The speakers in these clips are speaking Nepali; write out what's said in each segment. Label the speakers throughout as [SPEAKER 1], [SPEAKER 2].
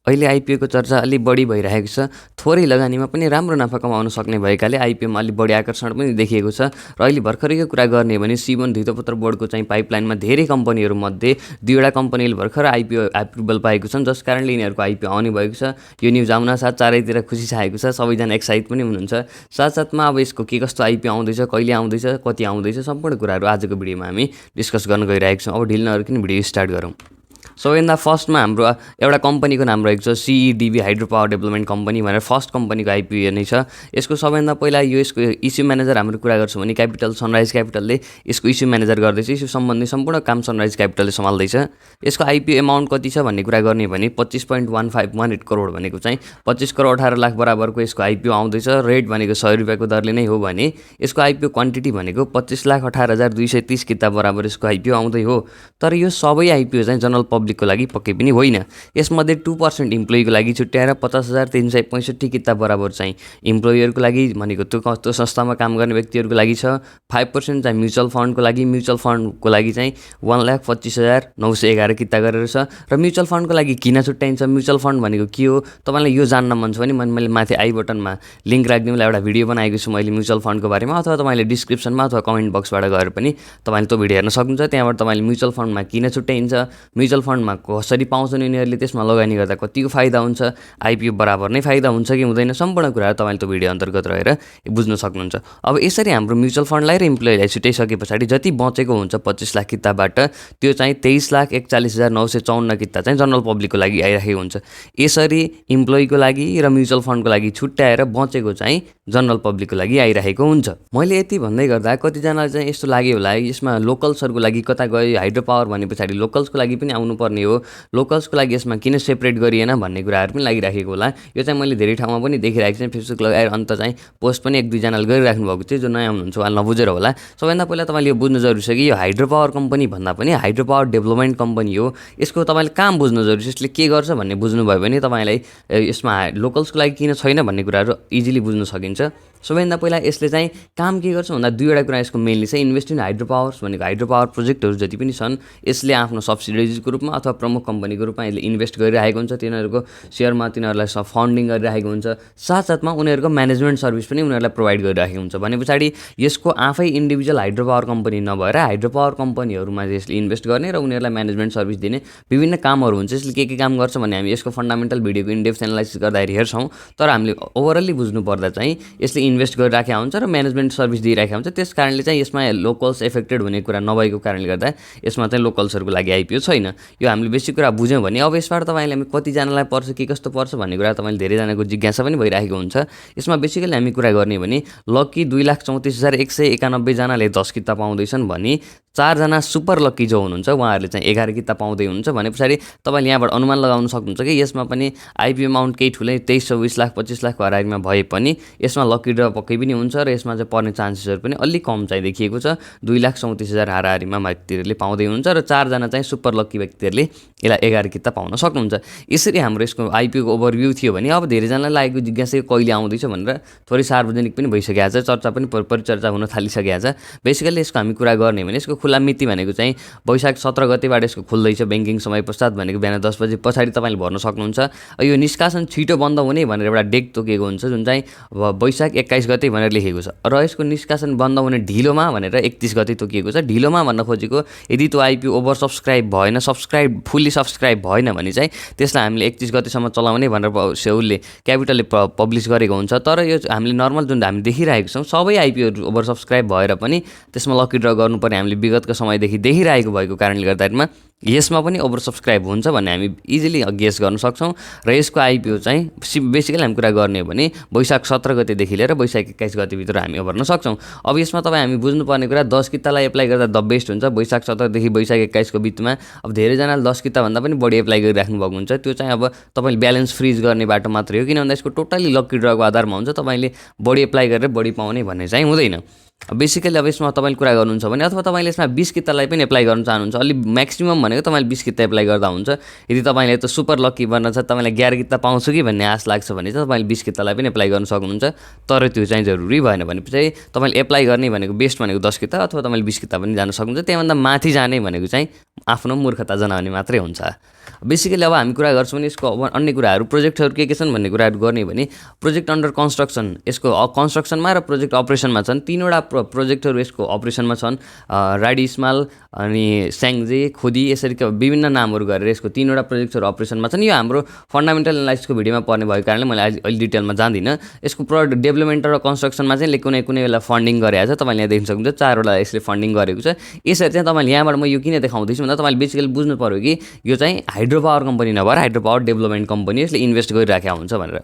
[SPEAKER 1] अहिले आइपिओको चर्चा अलि बढी भइरहेको छ। थोरै लगानीमा पनि राम्रो नाफा कमाउन सक्ने भएकाले आइपिओमा अलि बढी आकर्षण पनि देखिएको छ। र अहिले भर्खरैको कुरा गर्ने भने सिबन धितोपत्र बोर्डको चाहिँ पाइपलाइनमा धेरै कम्पनीहरूमध्ये 2वटा कम्पनीले भर्खर आइपिओ एप्रुभल पाएको छन्, जस कारणले यिनीहरूको आइपिओ आउने भएको छ। यो न्युज आउनसाथ चारैतिर खुसी छाएको छ, सबैजना एक्साइट पनि हुनुहुन्छ। साथसाथमा अब यसको के कस्तो आइपिओ आउँदैछ, कहिले आउँदैछ, कति आउँदैछ, सम्पूर्ण कुराहरू आजको भिडियोमा हामी डिस्कस गर्न गइरहेको छौँ। अब ढिल नगरिकन भिडियो स्टार्ट गरौँ। सबैभन्दा फर्स्टमा हाम्रो एउटा कम्पनीको नाम रहेको छ सिइडिबी हाइड्रो पावर डेभलपमेन्ट कम्पनी भनेर फर्स्ट कम्पनीको आइपिओ नै छ। यसको सबैभन्दा पहिला यसको इस्यु म्यानेजर हाम्रो कुरा गर्छौँ भने सनराइज क्यापिटलले यसको इस्यु म्यानेजर गर्दैछ। इस्यु सम्बन्धी सम्पूर्ण काम सनराइज क्यापिटलले सम्हाल्दैछ। यसको आइपिओ एमाउन्ट कति छ भन्ने कुरा गर्ने भने 25.1518 करोड भनेको चाहिँ 25 करोड 18 लाख बराबरको यसको आइपिओ आउँदैछ। रेट भनेको 100 रुपियाँको दरले नै हो भने यसको आइपिओ क्वान्टिटी भनेको 25,18,230 किताब बराबर यसको आइपिओ आउँदै हो। तर यो सबै आइपिओ चाहिँ जनरल पब्लिकको लागि पक्कै पनि होइन। यसमध्ये 2% इम्प्लोइको लागि छुट्याएर 50,365 किताब बराबर चाहिँ इम्प्लोयरको लागि भनेको त्यो संस्थामा काम गर्ने व्यक्तिहरूको लागि छ। 5% चाहिँ म्युचुअल फन्डको लागि चाहिँ 1,25,911 किता गरेर छ। र म्युचुअल फन्डको लागि किन छुट्याइन्छ, म्युचुअल फन्ड भनेको के हो, तपाईँलाई यो जान्न मन छ भने मैले माथि आई बटनमा लिङ्क राखिदिउँला, एउटा भिडियो बनाएको छु मैले म्युचुअल फन्डको बारेमा, अथवा तपाईँले डिस्क्रिप्सनमा अथवा कमेन्ट बक्सबाट गएर पनि तपाईँले त्यो भिडियो हेर्न सक्नुहुन्छ। त्यहाँबाट तपाईँले म्युचुअल फन्डमा किन छुट्याइन्छ, म्युचुअल फन्डमा कसरी पाउँछन् उनीहरूले, त्यसमा लगानी गर्दा कतिको फाइदा हुन्छ, आइपिओ बराबर नै फाइदा हुन्छ कि हुँदैन, सम्पूर्ण कुराहरू तपाईँले त्यो भिडियो अन्तर्गत रहेर बुझ्न सक्नुहुन्छ। अब यसरी हाम्रो म्युचुअल फन्डलाई र इम्प्लोइलाई छुट्याइसके पछाडि जति बचेको हुन्छ 25 लाख किताबाट त्यो चाहिँ 23,41,954 किता चाहिँ जनरल पब्लिकको लागि आइरहेको हुन्छ। यसरी इम्प्लोइको लागि र म्युचुअल फन्डको लागि छुट्याएर बचेको चाहिँ जनरल पब्लिकको लागि आइरहेको हुन्छ। मैले यति भन्दै गर्दा कतिजनालाई चाहिँ यस्तो लाग्यो होला यसमा लोकल्सहरूको लागि कता गयो, हाइड्रो पावर भने पछाडि लोकल्सको लागि पनि आउनुपर्ने हो, लोकल्सको लागि यसमा किन सेपरेट गरिएन भन्ने कुराहरू पनि लागिराखेको होला। यो चाहिँ मैले धेरै ठाउँमा पनि देखिरहेको छु, फेसबुक लगाएर अन्त चाहिँ पोस्ट पनि 1-2 जनाले गरिराख्नु भएको थियो, जो नयाँ हुनुहुन्छ उहाँले नबुझेर होला। सबैभन्दा पहिला तपाईँले यो बुझ्नु जरुरी छ कि यो हाइड्रो पावर कम्पनी भन्दा पनि हाइड्रो पावर डेभलपमेन्ट कम्पनी हो। यसको तपाईँले काम बुझ्नु जरुरी छ, यसले के गर्छ भन्ने बुझ्नुभयो भने तपाईँलाई यसमा लोकल्सको लागि किन छैन भन्ने कुराहरू इजिली बुझ्न सकिन्छ। सबैभन्दा पहिला यसले चाहिँ काम के गर्छ भन्दा 2वटा कुरा यसको मेनली चाहिँ इन्भेस्ट इन हाइड्रो पावर्स भनेको हाइड्रो पावर प्रोजेक्टहरू जति पनि छन् यसले आफ्नो सब्सिडिजको रूपमा अथवा प्रमुख कम्पनीको रूपमा यसले इन्भेस्ट गरिरहेको हुन्छ। तिनीहरूको सेयरमा तिनीहरूलाई फन्डिङ गरिरहेको हुन्छ। साथसाथमा उनीहरूको म्यानेजमेन्ट सर्भिस पनि उनीहरूलाई प्रोभाइड गरिरहेको हुन्छ। भने पछाडि यसको आफै इन्डिभिजुअल हाइड्रो पावर कम्पनी नभएर हाइड्रो पावर कम्पनीहरूमा यसले इन्भेस्ट गर्ने र उनीहरूलाई म्यानेजमेन्ट सर्भिस दिने विभिन्न कामहरू हुन्छ। यसले के काम गर्छ भने हामी यसको फन्डामेन्टल भिडियोको इनडेप्थ एनालाइसिस गर्दाखेरि हेर्छौँ, तर हामीले ओभरअल्ली बुझ्नुपर्दा चाहिँ यसले इन्भेस्ट गरिराखेको हुन्छ र म्यानेजमेन्ट सर्भिस दिइराखेको हुन्छ। त्यस कारणले चाहिँ यसमा लोकल्स एफेक्टेड हुने कुरा नभएको कारणले गर्दा यसमा चाहिँ लोकल्सहरूको लागि आइपिओ छैन। यो हामीले बेसिक कुरा बुझ्यौँ भने अब यसबाट तपाईँले हामी कतिजनालाई पर्छ, के कस्तो पर्छ भन्ने कुरा तपाईँले धेरैजनाको जिज्ञासा पनि भइरहेको हुन्छ। यसमा बेसिकली हामी कुरा गर्ने भने लक्की 2,34,191 जनाले 10 किता पाउँदैछन् भने 4 जना सुपर लक्की जो हुनुहुन्छ उहाँहरूले चाहिँ 11 किता पाउँदै हुनुहुन्छ। भने पछाडि तपाईँले यहाँबाट अनुमान लगाउन सक्नुहुन्छ कि यसमा पनि आइपिओ अमाउन्ट केही ठुलै 23-24 लाख 25 लाखको हाराहारीमा भए पनि यसमा लक्की ड्र पक्कै पनि हुन्छ र यसमा चाहिँ पर्ने चान्सेसहरू पनि अलिक कम चाहिँ देखिएको छ। 2,34,000 हाराहारीमा व्यक्तिहरूले पाउँदै हुन्छ र 4 जना चाहिँ सुपर लक्की व्यक्तिहरूले यसलाई 11 किता पाउन सक्नुहुन्छ। यसरी हाम्रो यसको आइपिओको ओभरभ्यू थियो भने अब धेरैजनालाई लागेको जिज्ञासा कहिले आउँदैछ भनेर थोरै सार्वजनिक पनि भइसकेको छ, चर्चा पनि परिचर्चा हुन थालिसकेको छ। बेसिकली यसको हामी कुरा गर्ने भने यसको खुला मिति भनेको चाहिँ वैशाख 17 गतेबाट यसको खुल्दैछ। ब्याङ्किङ समय पश्चात भनेको बिहान 10 बजे पछाडि तपाईँले भर्न सक्नुहुन्छ। यो निष्कासन छिटो बन्द हुने भनेर एउटा डेट तोकेको हुन्छ, जुन चाहिँ वैशाख 21 गते भनेर लेखेको छ, र यसको निष्कासन बन्द हुने ढिलोमा भनेर 31 गते तोकिएको छ। ढिलोमा भन्न खोजेको यदि त्यो आइपिओ ओभर सब्सक्राइब भएन, फुल्ली सब्सक्राइब भएन भने चाहिँ त्यसलाई हामीले 31 गतेसम्म चलाउने भनेर उसले क्यापिटलले पब्लिस गरेको हुन्छ। तर यो हामीले नर्मल जुन हामी देखिरहेको छौँ सबै आइपिओहरू ओभर सब्सक्राइब भएर पनि त्यसमा लकी ड्र गर्नुपर्ने हामीले विगतको समयदेखि देखिरहेको भएको कारणले गर्दामा यसमा पनि ओभर सब्सक्राइब हुन्छ भन्ने हामी इजिली गेस गर्न सक्छौँ। र यसको आइपिओ चाहिँ बेसिकली हामी कुरा गर्ने हो भने वैशाख 17 गतेदेखि लिएर वैशाख 21 गतेभित्र हामी भर्न सक्छौँ। अब यसमा तपाईँ हामी बुझ्नुपर्ने कुरा 10 कितालाई एप्लाई गर्दा द बेस्ट हुन्छ। वैशाख 17 देखि वैशाख 21 को बिचमा अब धेरैजनाले 10 किता भन्दा पनि बढी एप्लाई गरिराख्नु भएको हुन्छ। त्यो चाहिँ अब तपाईँले ब्यालेन्स फ्रिज गर्ने बाटो मात्रै हो, किन भन्दा यसको टोटली लकी ड्रको आधारमा हुन्छ। तपाईँले बढी एप्लाई गरेर बढी पाउने भन्ने चाहिँ हुँदैन। बेसिकली अब यसमा तपाईँले कुरा गर्नुहुन्छ भने अथवा तपाईँले यसमा 20 कितालाई पनि एप्लाई गर्न चाहनुहुन्छ, अलि म्याक्सिमम भनेको तपाईँले 20 किता एप्लाई गर्दा हुन्छ। यदि तपाईँले त सुपर लकी बन्न छ, तपाईँलाई 11 किता पाउँछु कि भन्ने आश लाग्छ भने चाहिँ तपाईँले 20 कितालाई पनि एप्लाई गर्न सक्नुहुन्छ। तर त्यो चाहिँ जरुरी भएन भनेपछि तपाईँले एप्लाई गर्ने भनेको बेस्ट भनेको 10 किता अथवा तपाईँले 20 किता पनि जान सक्नुहुन्छ। त्यहाँभन्दा माथि जाने भनेको चाहिँ आफ्नो मूर्खता जनाउने मात्रै हुन्छ। बेसिकली अब हामी कुरा गर्छौँ भने यसको अब अन्य कुराहरू प्रोजेक्टहरू के छन् भन्ने कुराहरू गर्ने भने प्रोजेक्ट अन्डर कन्स्ट्रक्सन यसको कन्स्ट्रक्सनमा र प्रोजेक्ट अपरेसनमा छन्। तीनवटा प्रोजेक्टहरू यसको अपरेसनमा छन्। राडी इस्माल अनि स्याङ्जे खोदी यसरी विभिन्न नामहरू गरेर यसको तीनवटा प्रोजेक्टहरू अपरेसनमा छन्। यो हाम्रो फन्डामेन्टल एनालाइसिसको भिडियोमा पर्ने भएको कारणले मैले अहिले डिटेलमा जाँदिनँ। यसको प्रोडक्ट डेभलपमेन्ट र कन्स्ट्रक्सनमा चाहिँ कुनै बेला फन्डिङ गरेको छ। तपाईँले यहाँ देख्न सक्नुहुन्छ 4वटा यसले फन्डिङ गरेको छ। यसरी चाहिँ तपाईँले यहाँबाट म यो किन देखाउँदैछु भन्दा तपाईँले बेसिकली बुझ्नु पऱ्यो कि यो चाहिँ हाइड्रो पावर कम्पनी नभएर हाइड्रो पावर डेभलपमेन्ट कम्पनी यसले इन्भेस्ट गरिराखेको हुन्छ भनेर।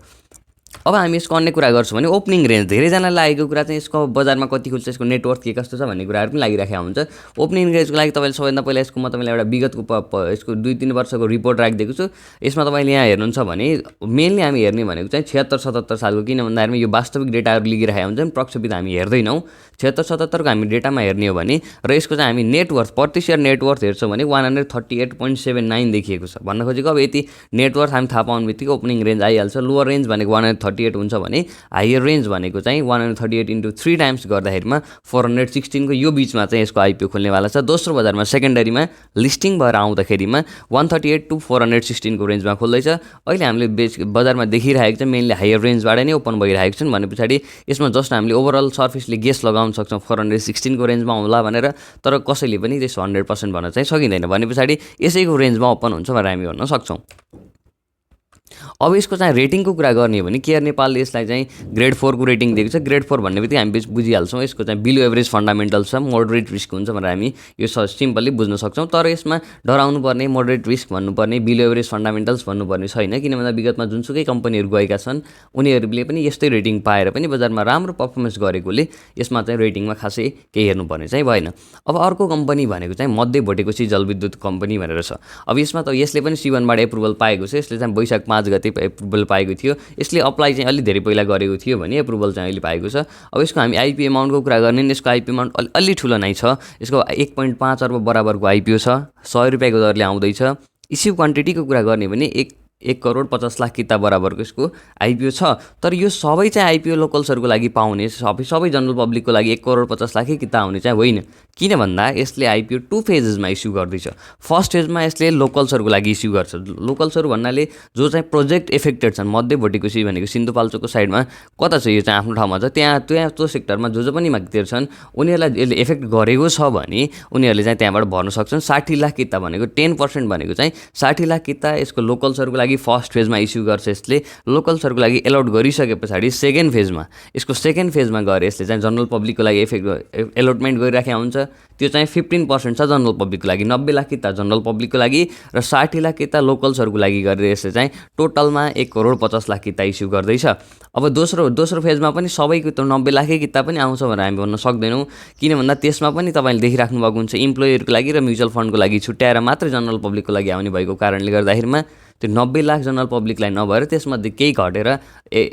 [SPEAKER 1] अब हामी यसको अन्य कुरा गर्छौँ भने ओपनिङ रेन्ज धेरैजनालाई लागेको कुरा चाहिँ यसको बजारमा कति खुल्छ, यसको नेटवर्थ के कस्तो छ भन्ने कुराहरू पनि लागिराखेको हुन्छ। ओपनिङ रेन्जको लागि तपाईँले सबैभन्दा पहिला यसको म तपाईँलाई एउटा विगतको यसको 2-3 वर्षको रिपोर्ट राखिदिएको छु। यसमा तपाईँले यहाँ हेर्नुहुन्छ भने मेनली हामी हेर्ने भनेको चाहिँ 76-77 सालको, किन भन्दाखेरि यो वास्तविक डेटाहरू लिइराखेका हुन्छन्, प्रक्षेपित हामी हेर्दैनौँ। 76-77 को हामी डेटामा हेर्ने हो भने र यसको चाहिँ हामी नेटवर्थ प्रति सेयर नेटवर्थ हेर्छौँ भने 138.79 देखिएको छ। भन्न खोजेको अब यति नेटवर्थ हामी थाहा पाउने बित्तिकै ओपनिङ रेन्ज आइहाल्छ। लोवर रेन्ज भनेको 138 हुन्छ भने हायर रेन्ज भनेको चाहिँ 138 × 3 टाइम्स गर्दाखेरिमा 416 को यो बिचमा चाहिँ यसको आइपिओ खुल्नेवाला छ। दोस्रो बजारमा सेकेन्डरीमा लिस्टिङ भएर आउँदाखेरिमा 138 to 416 को रेन्जमा खुल्दैछ। अहिले हामीले बजारमा देखिरहेको चाहिँ मेनली हायर रेन्जबाट नै ओपन भइरहेको छन्। भने पछाडि यसमा जस्ट हामीले ओभरअल सर्फेसले गेस लगाउन सक्छौँ 416 को रेन्जमा आउँला भनेर, तर कसैले पनि त्यसो 100% भन्न चाहिँ सकिँदैन। भने पछाडि यसैको रेन्जमा ओपन हुन्छ भनेर हामी भन्न सक्छौँ। अब यसको चाहिँ रेटिङको कुरा गर्ने हो भने केयर नेपालले यसलाई चाहिँ ग्रेड 4 को रेटिङ दिएको छ। ग्रेड 4 भन्ने बित्तिकै हामी बुझिहाल्छौँ यसको चाहिँ बिलो एभरेज फन्डामेन्टल छ, मोडरेट रिस्क हुन्छ भनेर हामी यो सिम्पली बुझ्न सक्छौँ। तर यसमा डराउनु पर्ने मोडरेट रिस्क भन्नुपर्ने बिलो एभरेज फन्डामेन्टल्स भन्नुपर्ने छैन, किन भन्दा विगतमा जुनसुकै कम्पनीहरू गएका छन् उनीहरूले पनि यस्तै रेटिङ पाएर पनि बजारमा राम्रो पर्फर्मेन्स गरेकोले यसमा चाहिँ रेटिङमा खासै केही हेर्नुपर्ने चाहिँ भएन। अब अर्को कम्पनी भनेको चाहिँ मध्य भोटेकोसी जलविद्युत कम्पनी भनेर छ। अब यसमा त यसले पनि C1बाट एप्रुभल पाएको छ। यसले चाहिँ वैशाख 5 गते एप्रुभल पाएको थियो। यसले अप्लाई चाहिँ अलि धेरै पहिला गरेको थियो भने एप्रुभल चाहिँ अहिले पाएको छ। अब यसको हामी आइपिओ अमाउन्टको कुरा गर्ने भने यसको आइपिओ अमाउन्ट अलि ठुलो नै छ। यसको 1.5 अर्ब बराबरको आइपिओ छ, 100 रुपियाँको दरले आउँदैछ। इस्यु क्वान्टिटीको कुरा गर्ने भने 1 करोड 50 लाख किता बराबरको यसको आइपिओ छ। तर यो सबै चाहिँ आइपिओ लोकल्सहरूको लागि पाउने, सबै जनरल पब्लिकको लागि 1 करोड 50 लाखै किता आउने चाहिँ होइन। किन भन्दा यसले आइपिओ 2 फेजेसमा इस्यु गर्दैछ। फर्स्ट फेजमा यसले लोकल्सहरूको लागि इस्यु गर्छ। लोकल्सहरू भन्नाले जो चाहिँ प्रोजेक्ट एफेक्टेड छन्, मध्य भोटेकोसी भनेको सिन्धुपाल्चोकको साइडमा कता छ यो चाहिँ आफ्नो ठाउँमा छ, त्यहाँ त्यो सेक्टरमा जो पनि माग्तिर छन् उनीहरूलाई यसले एफेक्ट गरेको छ भने उनीहरूले चाहिँ त्यहाँबाट भर्न सक्छन्। 60 लाख किता भनेको 10% भनेको चाहिँ 60 लाख किता यसको लोकल्सहरूको लागि फर्स्ट फेजमा इस्यु गर्छ। यसले लोकल्सहरूको लागि एलाउट गरिसके पछाडि सेकेन्ड फेजमा यसको सेकेन्ड फेजमा गएर यसले चाहिँ जनरल पब्लिकको लागि एलोटमेन्ट गरिराखेको हुन्छ। त्यो चाहिँ 15% छ जनरल पब्लिकको लागि, 90 लाख किता जनरल पब्लिकको लागि र 60 लाख किता लोकल्सहरूको लागि गरेर यसले चाहिँ टोटलमा 1 करोड 50 लाख किता इस्यु गर्दैछ। अब दोस्रो फेजमा पनि सबैको त 90 लाखै किता पनि आउँछ भनेर हामी भन्न सक्दैनौँ, किन भन्दा त्यसमा पनि तपाईँले देखिराख्नु भएको हुन्छ इम्प्लोयरको लागि र म्युचुअल फन्डको लागि छुट्याएर मात्रै जनरल पब्लिकको लागि आउने भएको कारणले गर्दाखेरिमा त्यो 90 लाख जनरल पब्लिकलाई नभएर त्यसमध्ये केही घटेर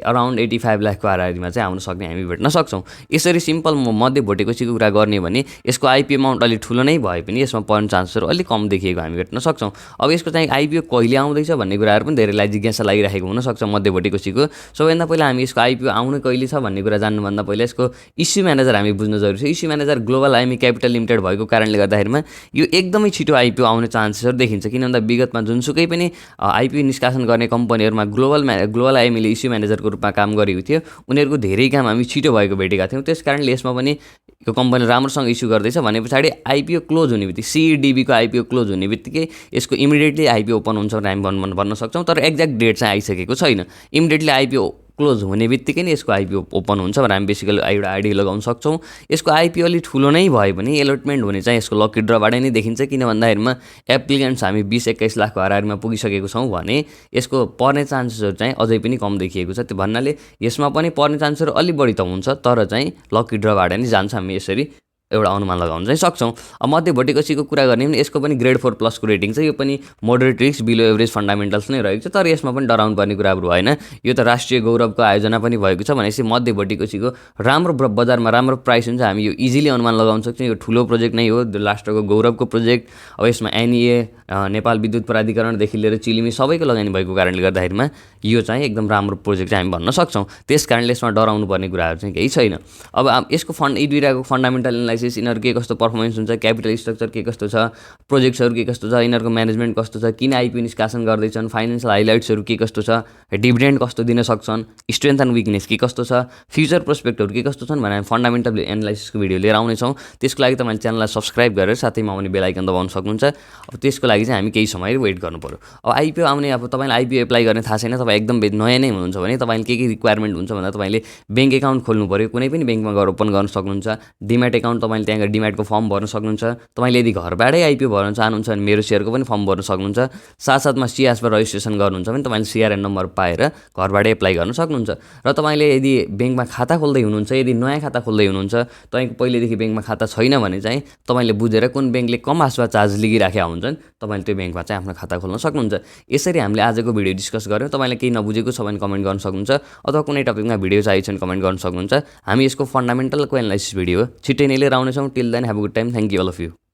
[SPEAKER 1] अराउन्ड 85 लाखको हाराहारीमा चाहिँ आउन सक्ने हामी भेट्न सक्छौँ। यसरी सिम्पल मध्य भोटेकोसीको कुरा गर्ने भने यसको आइपिओ अमाउन्ट अलिक ठुलो नै भए पनि यसमा पर्ने चान्सहरू अलिक कम देखिएको हामी भेट्न सक्छौँ। अब यसको चाहिँ आइपिओ कहिले आउँदैछ भन्ने कुराहरू पनि धेरैलाई जिज्ञासा लागिरहेको हुनसक्छ मध्य भोटेकोसीको। सबैभन्दा पहिला हामी यसको आइपिओ आउनु कहिले छ भन्ने कुरा जान्नुभन्दा पहिला यसको इस्यु म्यानेजर हामी बुझ्न जरुरी छ। Issue manager global IME capital limited भएको कारणले गर्दाखेरिमा यो एकदमै छिटो आइपिओ आउने चान्सेसहरू देखिन्छ, किन भन्दा विगतमा जुनसुकै पनि आइपिओ निष्कासन गर्ने कम्पनीहरूमा ग्लोबल आइएमईले इस्यु म्यानेजरको रूपमा काम गरेको थियो, उनीहरूको धेरै काम हामी छिटो भएको भेटेका थियौँ। त्यस कारणले यसमा पनि यो कम्पनी राम्रोसँग इस्यु गर्दैछ भने पछाडि आइपिओ क्लोज हुने बित्तिकै सिइडिबीको आइपिओ क्लोज हुने बित्तिकै यसको इमिडिएटली आइपिओ ओपन हुन्छ भनेर हामी भन्न सक्छौँ। तर एक्ज्याक्ट डेट चाहिँ आइसकेको छैन। इमिडिएटली आइपिओ क्लोज हुने बित्तिकै नै यसको आइपिओ ओपन हुन्छ भनेर हामी बेसिकली एउटा आइडिया लगाउन सक्छौँ। यसको आइपिओ अलिक ठुलो नै भए पनि एलोटमेन्ट हुने चाहिँ यसको लकी ड्रबाट नै देखिन्छ, किन भन्दाखेरिमा एप्लिकेन्ट्स हामी 20-21 लाखको हाराहारीमा पुगिसकेको छौँ भने यसको पर्ने चान्सेसहरू चाहिँ अझै पनि कम देखिएको छ। त्यो भन्नाले यसमा पनि पर्ने चान्सहरू अलिक बढी त हुन्छ, तर चाहिँ लकी ड्रबाट नै जान्छ हामी यसरी एउटा अनुमान लगाउन चाहिँ सक्छौँ। अब मध्यवर्ती कोशीको कुरा गर्ने भने यसको पनि ग्रेड 4 प्लसको रेटिङ छ। यो पनि moderate risk below average fundamentals नै रहेको छ, तर यसमा पनि डराउनु पर्ने कुराहरू भएन। यो त राष्ट्रिय गौरवको आयोजना पनि भएको छ भनेपछि मध्यवर्ती कोशीको राम्रो बजारमा राम्रो प्राइस हुन्छ, हामी यो इजिली अनुमान लगाउन सक्छौँ। यो ठुलो प्रोजेक्ट नै हो, राष्ट्रको गौरवको प्रोजेक्ट। अब यसमा एनइए, नेपाल विद्युत प्राधिकरणदेखि लिएर चिलिमी सबैको लगानी भएको कारणले गर्दाखेरिमा यो चाहिँ एकदम राम्रो प्रोजेक्ट चाहिँ हामी भन्न सक्छौँ। त्यस कारणले यसमा डराउनु पर्ने कुराहरू चाहिँ केही छैन। अब यसको यी दुईवटाको फन्डामेन्टल एनालाइसिस, यिनीहरू के कस्तो पर्फर्मेन्स हुन्छ, क्यापिटल स्ट्रक्चर के कस्तो छ, प्रोजेक्ट्सहरू के कस्तो छ, यिनीहरूको म्यानेजमेन्ट कस्तो छ, किन आइपिओ निष्कासन गर्दैछन्, फाइनेन्सियल हाइलाइट्सहरू के कस्तो छ, डिभिडेन्ड कस्तो दिन सक्छन्, स्ट्रेन्थ एन्ड विकनेस के कस्तो छ, फ्युचर प्रोस्पेक्टहरू के कस्तो छन् भने हामी फन्डामेन्टल एनालाइसिसको भिडियो लिएर आउनेछौँ। त्यसको लागि तपाईँले च्यानललाई सब्सक्राइब गरेर साथैमा आउने बेल आइकन दबाउन सक्नुहुन्छ। अब त्यसको लागि चाहिँ हामी केही समय वेट गर्नु पऱ्यो। अब आइपिओ आउने, अब तपाईँलाई आइपिओ एप्लाई गर्ने थाहा छैन, तपाईँ एकदम नयाँ नै हुनुहुन्छ भने तपाईँले के रिक्वायरमेन्ट हुन्छ भन्दा तपाईँले ब्याङ्क एकाउन्ट खोल्नु पऱ्यो। कुनै पनि ब्याङ्कमा गएर ओपन गर्न सक्नुहुन्छ। डिम्याट एकाउन्ट तपाईँले त्यहाँ गएर डिम्याटको फर्म भर्न सक्नुहुन्छ। तपाईँले यदि घरबाटै आइपिओ भर्न चाहनुहुन्छ भने मेरो सेयरको पनि फर्म भर्न सक्नुहुन्छ। साथसाथमा सिआसमा रजिस्ट्रेसन गर्नुहुन्छ भने तपाईँले सिआरएन नम्बर पाएर घरबाटै एप्लाई गर्न सक्नुहुन्छ। र तपाईँले यदि ब्याङ्कमा खाता खोल्दै हुनुहुन्छ, यदि नयाँ खाता खोल्दै हुनुहुन्छ, तपाईँको पहिलेदेखि ब्याङ्कमा खाता छैन भने चाहिँ तपाईँले बुझेर कुन ब्याङ्कले कम आसुवा चार्ज लिइराखेका हुन्छन्, तपाईँले त्यो ब्याङ्कमा चाहिँ आफ्नो खाता खोल्न सक्नुहुन्छ। यसरी हामीले आजको भिडियो डिस्कस गऱ्यौँ। तपाईँलाई केही नबुझेको छ भने कमेन्ट गर्न सक्नुहुन्छ, अथवा कुनै टपिकमा भिडियो चाहिएको छ भने कमेन्ट गर्न सक्नुहुन्छ। हामी यसको फन्डामेन्टलको एनालाइसिस भिडियो छिट्टै नै लिएर आउनेछौँ। Till then have a good time. Thank you all of you.